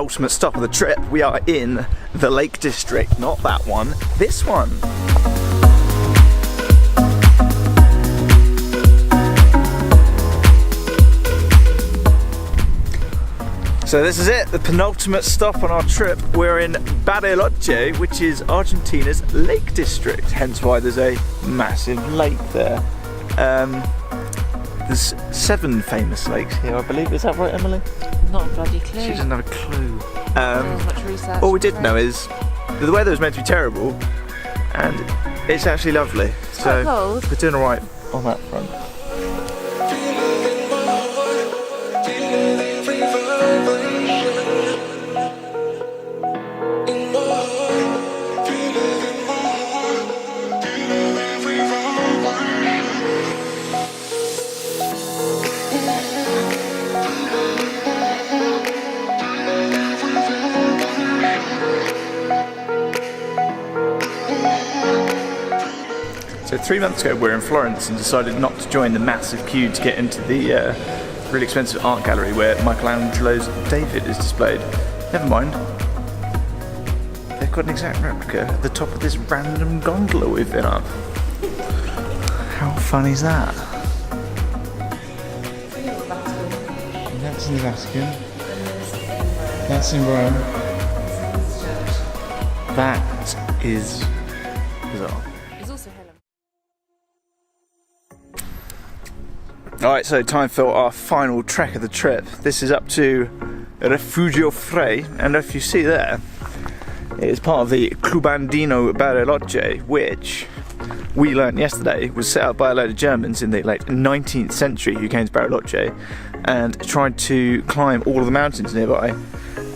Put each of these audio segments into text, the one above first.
penultimate stop of the trip. We are in the Lake District, not that one, this one. So this is it, the penultimate stop on our trip. We're in Bariloche, which is Argentina's Lake District, hence why there's a massive lake there. There's 7 famous lakes here, I believe. Is that right, Emily? Not a bloody clue. She doesn't have a clue. Much research. All we did know is the weather was meant to be terrible, and it's actually lovely. It's quite cold. We're doing all right on that front. So 3 months ago we were in Florence and decided not to join the massive queue to get into the really expensive art gallery where Michelangelo's David is displayed. Never mind. They've got an exact replica at the top of this random gondola we've been up. How funny is that? That's in the Vatican. That's in Rome. That is bizarre. Alright, so time for our final trek of the trip. This is up to Refugio Frei, and if you see there, it is part of the Club Andino Bariloche, which we learnt yesterday was set up by a load of Germans in the late 19th century who came to Bariloche and tried to climb all of the mountains nearby.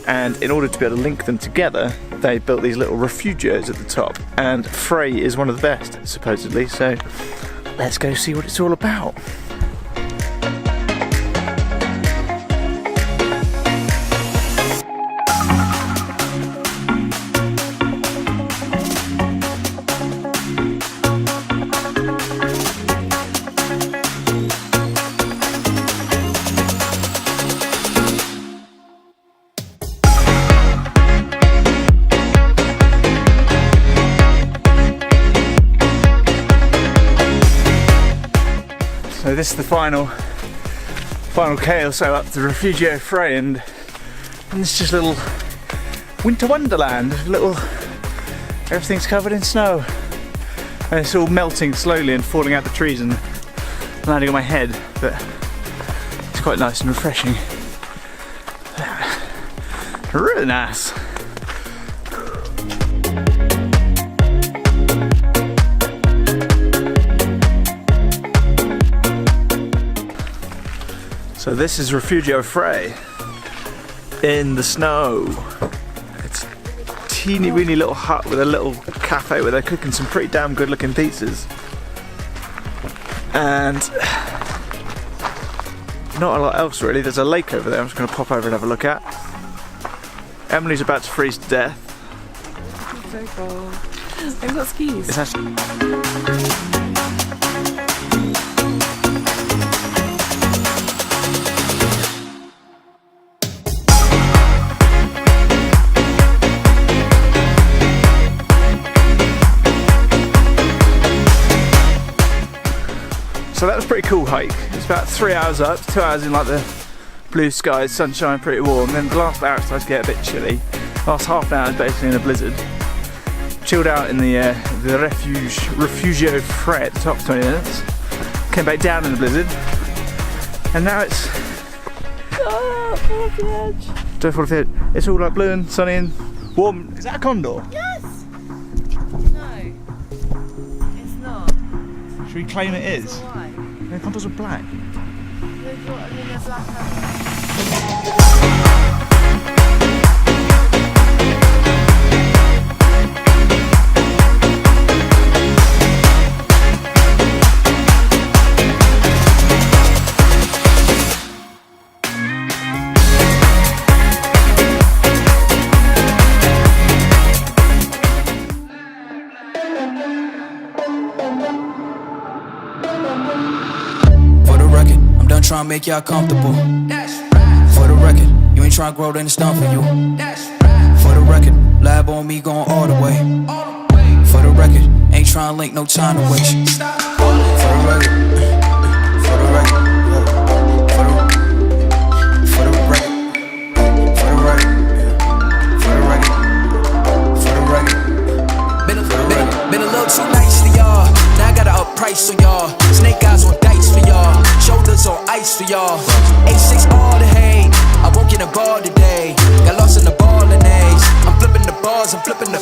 And in order to be able to link them together, they built these little refugios at the top. And Frei is one of the best, supposedly, so let's go see what it's all about. So this is the final K or so up to Refugio Frei, and it's just a little winter wonderland. Everything's covered in snow, and it's all melting slowly and falling out the trees and landing on my head. But it's quite nice and refreshing. Really nice. So this is Refugio Frei in the snow. It's a teeny weeny little hut with a little cafe where they're cooking some pretty damn good looking pizzas. And not a lot else really. There's a lake over there I'm just going to pop over and have a look at. Emily's about to freeze to death. So cold. I've got skis. It's actually... So that was a pretty cool hike. It's about 3 hours up, 2 hours in like the blue skies, sunshine, pretty warm. Then the last hour started to get a bit chilly. Last half an hour is basically in a blizzard. Chilled out in the Refugio Frei at the top for 20 minutes. Came back down in the blizzard. And now it's... Oh, fall off the edge. Don't fall off the edge. It's all like blue and sunny and warm. Is that a condor? Yes! No. It's not. Should we claim it is? Why? No, condors are black. They've got, I mean, they're black. Trying to make y'all comfortable. For the record, you ain't Ain't tryna grow, then it's done for you. For the record, lab on me going all the way. For the record, ain't tryna link, no time to waste. For the record, for the record, for the record, for the record, for the record, for the record. Been a little too nice for y'all. Now I gotta up price on y'all. Snake eyes on dice for y'all. Shoulders on ice for y'all. A6 all the hate. I won't get a ball today. Got lost in the ball and A's. I'm flipping the bars, I'm flipping the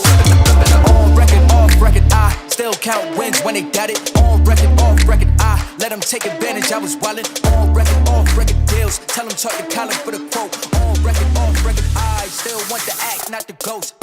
on record, off record. I still count wins when they got it. On record, off record. I let them take advantage. I was wildin'. On record, off record deals. Tell them talk to Colin for the quote. On record, off record. I still want the act, not the ghost.